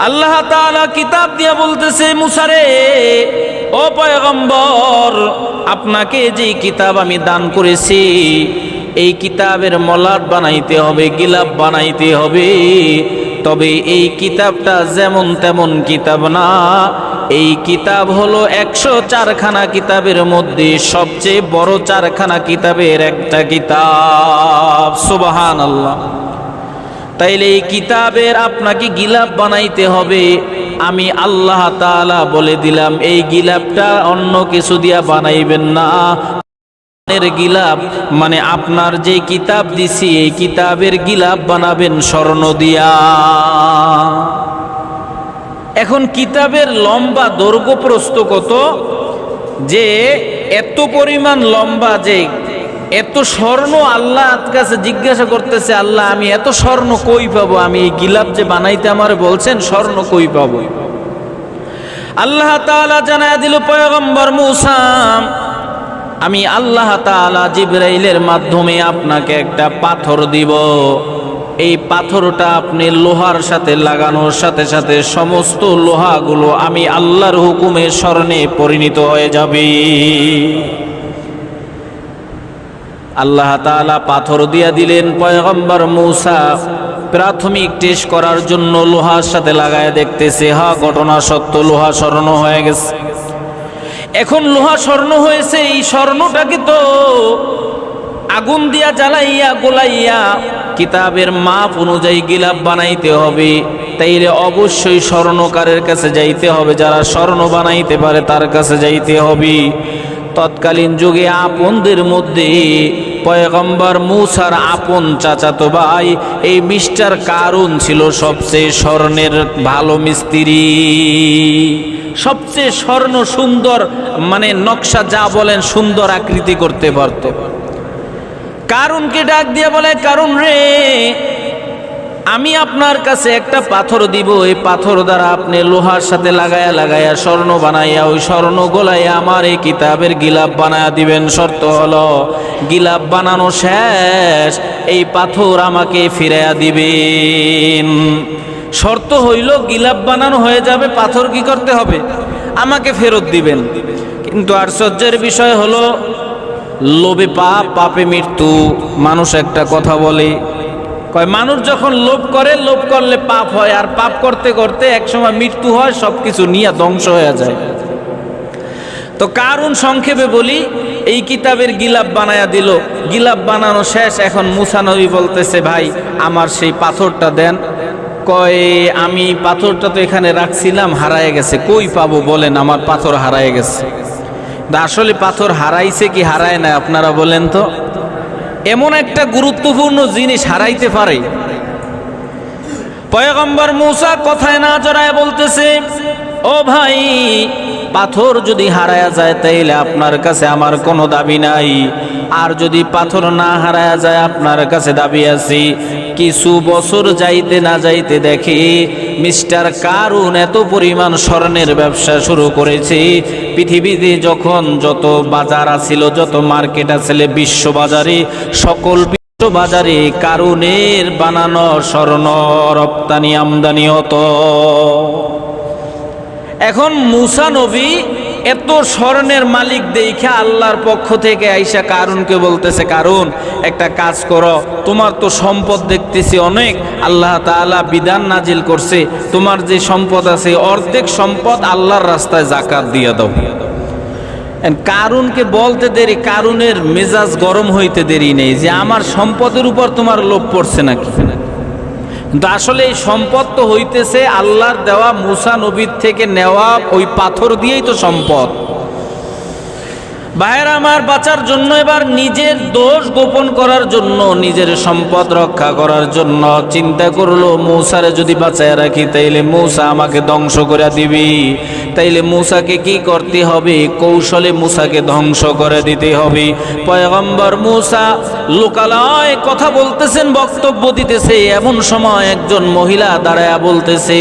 আল্লাহ তাআলা কিতাব দিয়া বলতেছে, মুসা রে, ও পয়গম্বর, আপনাকে যে কিতাব আমি দান করেছি এই কিতাবের মলাট বানাইতে হবে, গিলাপ বানাইতে হবে। তবে এই কিতাবটা যেমন তেমন কিতাব না, এই কিতাব হলো 104খানা কিতাবের মধ্যে সবচেয়ে বড় 4খানা কিতাবের একটা কিতাব। সুবহানাল্লাহ। তাইলে এই কিতাবের আপনাকে গিলাপ বানাইতে হবে। আমি আল্লাহ তাআলা বলে দিলাম, এই গিলাপটা অন্য কিছু দিয়া বানাইবেন না। গিলাপ মানে আপনার যে কিতাব দিছি এই কিতাবের গিলাপ বানাবেন স্বর্ণ দিয়া। এখন কিতাবের লম্বা দৈর্ঘ্য প্রস্থ কত, যে এত পরিমাণ লম্বা, যে এত স্বর্ণ আল্লাহ কাছে জিজ্ঞাসা করতেছে, আল্লাহ আমি এত স্বর্ণ কই পাবো? আমি এই গিলাপ যে বানাইতে আমার বলছেন, স্বর্ণ কই পাবো? আল্লাহ তাআলা জানায়া দিল, পয়গম্বর মূসা, আমি আল্লাহ তাআলা জিবরাইলের মাধ্যমে আপনাকে একটা পাথর দিব। এই পাথরটা আপনি লোহার সাথে লাগানোর সাথে সাথে সমস্ত লোহাগুলো আমি আল্লাহর হুকুমে স্বর্ণে পরিণত হয়ে যাবে। আল্লাহ তাআলা পাথর দিয়া দিলেন। পয়গম্বর মূসা প্রাথমিক টেস্ট করার জন্য লোহার সাথে লাগায় দেখতেছে, হ্যাঁ ঘটনা সত্য, লোহা স্বর্ণ হয়ে গেছে। এখন লোহা স্বর্ণ হয়েছে, এই স্বর্ণটাকে তো আগুন দিয়া জ্বালাইয়া গোলাইয়া কিতাবের মাপ অনুযায়ী গিলাপ বানাইতে হবে। তাইলে অবশ্যই স্বর্ণকারের কাছে যাইতে হবে, যারা স্বর্ণ বানাইতে পারে তার কাছে যাইতে হবে। তৎকালীন যুগে আপনদের মধ্যে পয়গম্বর মূসার আপন চাচাতো ভাই এই মিস্টার কারুন ছিল সবচেয়ে স্বর্ণের ভালো মিস্ত্রি, সবচেয়ে স্বর্ণ সুন্দর, মানে নকশা যা বলেন সুন্দর আকৃতি করতে পারত। কারুনকে ডাক দিয়ে বলে, কারুন রে, আমি আপনার কাছে একটা পাথর দিব, এই পাথর দ্বারা আপনি লোহার সাথে লাগায়া লাগায়া স্বর্ণ বানাইয়া ওই স্বর্ণ গোলাইয়া আমার এই কিতাবের গিলাপ বানায়া দিবেন। শর্ত হলো গিলাপ বানানো শেষ এই পাথর আমাকে ফিরাইয়া দিবেন। শর্ত হইল গিলাপ বানানো হয়ে যাবে, পাথর কি করতে হবে? আমাকে ফেরত দিবেন। কিন্তু আশ্চর্যের বিষয় হলো, লোভে পাপ, পাপে মৃত্যু। মানুষ একটা কথা বলে, কয় মানুষ যখন লোভ করে, লোভ করলে পাপ হয়, আর পাপ করতে করতে একসময় মৃত্যু হয়, সবকিছু নিয়ে ধ্বংস হয়ে যায়। তো কারুন সংক্ষেপে বলি, এই কিতাবের গিলাপ বানায়া দিল। গিলাপ বানানো শেষ। এখন মূসা নবী বলতেছে, ভাই আমার সেই পাথরটা দেন। কয় আমি পাথরটা তো এখানে রাখছিলাম, হারায় গেছে, কই পাবো বলেন? আমার পাথর হারায় গেছে। আসলে পাথর হারাইছে কি হারায় না আপনারা বলেন তো? এমন একটা গুরুত্বপূর্ণ জিনিস হারাইতে পারে? পয়গম্বর মূসা কথায় না জড়ায় বলতেছে, ও ভাই, পাথর যদি হারায়া যায় তাইলে আপনার কাছে আমার কোনো দাবি নাই, আর যদি পাথর না হারায়া যায় আপনার কাছে দাবি আছে। কিছু বছর যাইতে না যাইতে দেখি মিস্টার কারুন এত পরিমাণ স্বর্ণের ব্যবসা শুরু করেছে। পৃথিবীতে যখন যত বাজার আছিল, যত মার্কেট আছিল বিশ্ব বাজারে, সকল বিশ্ব বাজারে কারুনের বানানো স্বর্ণ রপ্তানি আমদানি হতো। এখন মূসা নবী এত স্বর্ণের মালিক দেখা আল্লাহর পক্ষ থেকে আইসা কারুনকে বলতেছে, কারুন একটা কাজ করো, তোমার তো সম্পদ দেখতেছি অনেক, আল্লাহ তাআলা বিধান নাজিল করছে, তোমার যে সম্পদ আছে অর্ধেক সম্পদ আল্লাহর রাস্তায় জাকাত দিয়ে দাও। কারুনকে বলতে দেরি, কারুনের মেজাজ গরম হইতে দেরি নেই যে আমার সম্পদের উপর তোমার লোভ পড়ছে নাকি। কিন্তু আসলে এই সম্পদ তো হইতেছে আল্লাহর দেওয়া, মূসা নবীর থেকে নেওয়া ওই পাথর দিয়েই তো সম্পদ। ভাইয়েরা আমার, বাঁচার জন্য, এবার নিজের দোষ গোপন করার জন্য, নিজের সম্পদ রক্ষা করার জন্য চিন্তা করলো, মূসারে যদি বাঁচায় রাখি তাইলে মূসা আমাকে ধ্বংস করে দিবি। তাইলে মূসাকে কি করতে হবে? কৌশলে মূসাকে ধ্বংস করে দিতে হবে। পয়গম্বর মূসা লোকালয়ে কথা বলতেছেন, বক্তব্য দিতেছে, এমন সময় একজন মহিলা দাঁড়ায়া বলতেছে,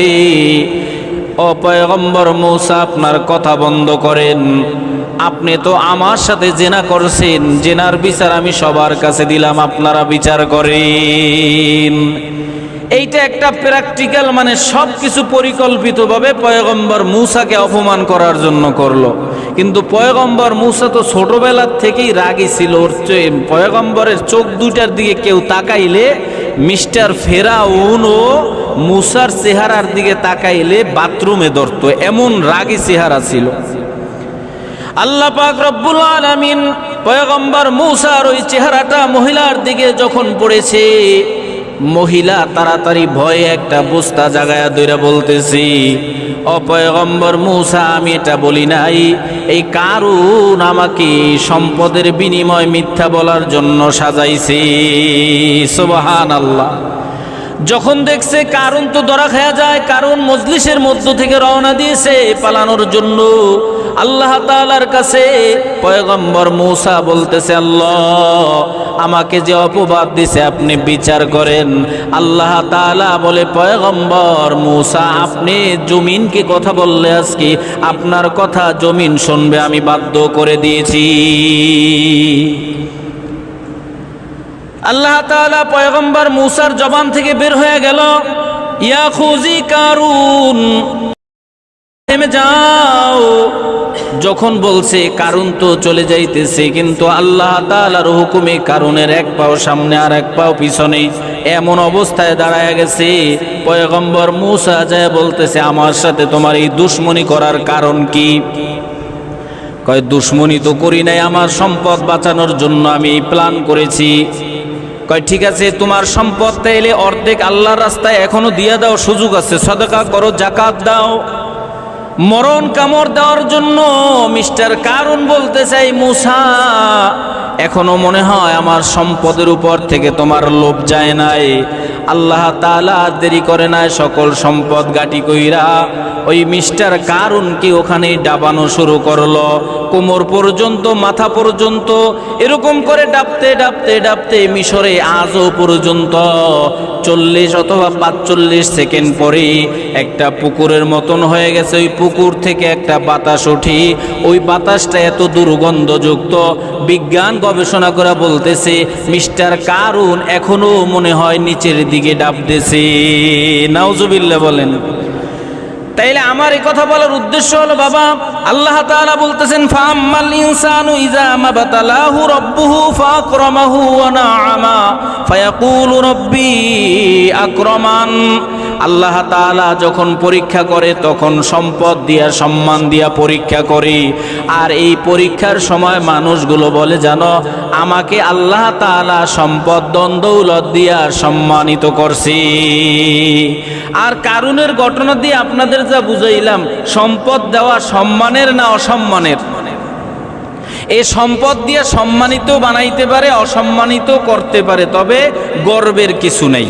ও পয়গম্বর মূসা, আপনার কথা বন্ধ করেন, আপনি তো আমার সাথে জেনা করছেন, জেনার বিচার আমি সবার কাছে দিলাম, আপনারা বিচার করেন। এইটা একটা প্র্যাকটিক্যাল, মানে সব কিছু পরিকল্পিতভাবে পয়গম্বর মূসাকে অপমান করার জন্য করলো। কিন্তু পয়গম্বর মূসা তো ছোটবেলার থেকেই রাগী ছিল। ওর পয়গম্বরের চোখ দুইটার দিকে কেউ তাকাইলে মিস্টার ফেরাউন ও মূসার চেহারার দিকে তাকাইলে বাথরুমে ধরত, এমন রাগী চেহারা ছিল। আল্লাহ পাক রব্বুল আলামিন পয়গম্বর মূসার ওই চেহারাটা মহিলার দিকে যখন পড়েছে, মহিলা তাড়াতাড়ি ভয়ে একটা বস্তা জাগায়া দইরা বলতেছি, ও পয়গম্বর মূসা, আমি এটা বলি নাই, এই কারুন আমাকে সম্পদের বিনিময় মিথ্যা বলার জন্য সাজাইছে। সুবহানাল্লাহ। যখন দেখছে কারুন তো ধরা খায়া যায়, কারুন মজলিসের মধ্য থেকে রওনা দিয়েছে পালানোর জন্য, আল্লাহ তাআলার কাছে পয়গম্বর মূসা বলতেছে, আল্লাহ আমাকে যে অপবাদ দিছে আপনি বিচার করেন। আল্লাহ তাআলা বলে, পয়গম্বর মূসা, আপনি জমিনকে কথা বললে আজকে আপনার কথা জমিন শুনবে, আমি বাধ্য করে দিয়েছি। আল্লাহ তাআলা পয়গম্বর মূসার জবান থেকে বের হয়ে গেল, ইয়া খুজি কারুন, থেমে যাও। যখন বলছে কারুন তো চলে যাইতেছে, কিন্তু আল্লাহ তাআলার হুকুমে কারুনের এক পাও সামনে আর এক পাও পিছনে, এমন অবস্থায় দাঁড়ায় গেছে। পয়গম্বর মূসা যায় বলতেছে, আমার সাথে তোমার এই দুশমনি করার কারণ কি? কয়, দুশমনি তো করি নাই, আমার সম্পদ বাঁচানোর জন্য আমি প্ল্যান করেছি। কয়, ঠিক আছে, তোমার সম্পদ তাইলে অর্ধেক আল্লাহর রাস্তায় এখনো দিয়ে দাও, সুযোগ আছে, সদকা করো, যাকাত দাও। মরণ কামড় দেওয়ার জন্য মিস্টার কারুন বলতে চাই, মূসা এখনো মনে হয় আমার সম্পদের উপর থেকে তোমার লোভ যায় নাই। আল্লাহ তাআলা দেরি করে নাই, সকল সম্পদ গাটি কইরা ওই মিস্টার কারুনকে ওখানে ডাবানো শুরু করলো, কোমর পর্যন্ত, মাথা পর্যন্ত, এরকম করে ডাবতে ডাবতে ডাবতে মিশরে আজও পর্যন্ত 40 অথবা 45 সেকেন্ড পরে একটা পুকুরের মতন হয়ে গেছে। ওই পুকুর থেকে একটা বাতাস উঠি, ওই বাতাসটা এত দুর্গন্ধযুক্ত, বিজ্ঞান গবেষণা করে বলতেছে মিস্টার কারুন এখনো মনে হয় নিচের দিকে ডাবতেছে। নাউজুবিল্লাহ বলেন। তাইলে আমার এই কথা বলার উদ্দেশ্য হলো, বাবা আল্লাহ তাআলা বলতেছেন, ফাআম্মাল ইনসানু ইযা মাবতালাহু রাব্বুহু ফাআকরামাহু ওয়া নাআমা ফায়াকুলু রাব্বি আকরামান। আল্লাহ তাআলা যখন পরীক্ষা করে তখন সম্পদ দিয়া, সম্মান দিয়া পরীক্ষা করে। আর এই পরীক্ষার সময় মানুষগুলো বলে, জানো আমাকে আল্লাহ তাআলা সম্পদ দৌলত দিয়া সম্মানিত করছে। আর কারুনের ঘটনা দিয়ে আপনাদের যা বুঝাইলাম, সম্পদ দেওয়া সম্মানের না অসম্মানের? এই সম্পদ দিয়ে সম্মানিত বানাইতে পারে, অসম্মানিত করতে পারে, তবে গর্বের কিছু নেই।